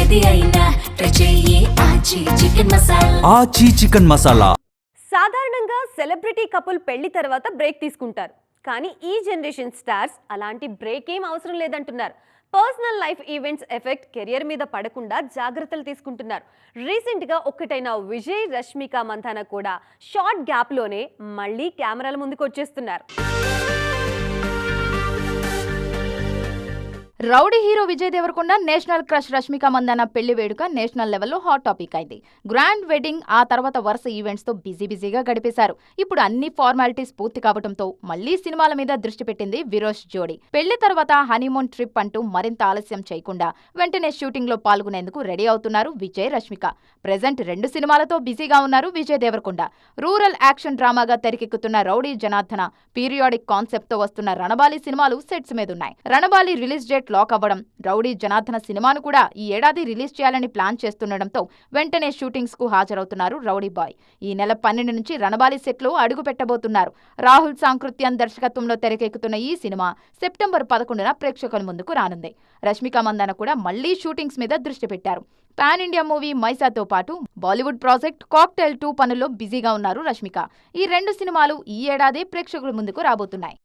ఏది అయినా ట్రై చెయ్యి ఆచి చికెన్ మసాలా. ఆచి చికెన్ మసాలా. సాధారణంగా సెలబ్రిటీ కపుల్ పెళ్లి తర్వాత బ్రేక్ తీసుకుంటారు. కానీ ఈ జనరేషన్ స్టార్స్ అలాంటి బ్రేక్ ఏం అవసరం లేదంటున్నారు. Personal life events effect career మీద పడకుండా జాగ్రత్తలు తీసుకుంటున్నారు. రీసెంట్గా ఒక్కటైన విజయ్ రష్మిక మందాన కూడా షార్ట్ గ్యాప్లోనే మళ్ళీ కెమెరాల ముందుకు వచ్చేస్తున్నారు. Rowdy hero Vijay Deverakonda national crush Rashmika Mandanna పెళ్లి వేడుక నేషనల్ లెవెల్లో హాట్ టాపిక్ అయింది. గ్రాండ్ వెడ్డింగ్, ఆ తర్వాత వరుస ఈవెంట్స్ తో బిజీగా గడిపేశారు. ఇప్పుడు అన్ని ఫార్మాలిటీస్ పూర్తి కావడంతో మళ్లీ సినిమాల మీద దృష్టి పెట్టింది విరోష్ జోడీ. పెళ్లి తర్వాత హనీమూన్ ట్రిప్ అంటూ మరింత ఆలస్యం చేయకుండా వెంటనే షూటింగ్ లో పాల్గొనేందుకు రెడీ అవుతున్నారు విజయ్ రష్మిక. ప్రెజెంట్ 2 సినిమాలతో బిజీగా ఉన్నారు విజయ్ దేవరకొండ. రూరల్ యాక్షన్ డ్రామాగా తెరకెక్కుతున్న రౌడీ జనార్దన, పీరియాడిక్ కాన్సెప్ట్ తో వస్తున్న రణబాలి సినిమాలు సెట్స్ మీదున్నాయి. రణబాలి రిలీజ్ డేట్ లాక్ అవ్వడం, రౌడీ జనార్దన సినిమాను కూడా ఈ ఏడాది రిలీజ్ చేయాలని ప్లాన్ చేస్తుండటంతో వెంటనే షూటింగ్స్ కు హాజరవుతున్నారు రౌడీ బాయ్. ఈ నెల 12 నుంచి రణబాలి సెట్ లో అడుగు పెట్టబోతున్నారు. రాహుల్ సాంకృత్యన్ దర్శకత్వంలో తెరకెక్కుతున్న ఈ సినిమా సెప్టెంబర్ 11న ప్రేక్షకుల ముందుకు రానుంది. రష్మిక మందాన కూడా మళ్లీ షూటింగ్స్ మీద దృష్టి పెట్టారు. పాన్ ఇండియా మూవీ మైసాతో పాటు బాలీవుడ్ ప్రాజెక్ట్ కాక్టైల్ 2 పనుల్లో బిజీగా ఉన్నారు రష్మిక. ఈ 2 సినిమాలు ఈ ఏడాది ప్రేక్షకుల ముందుకు రాబోతున్నాయి.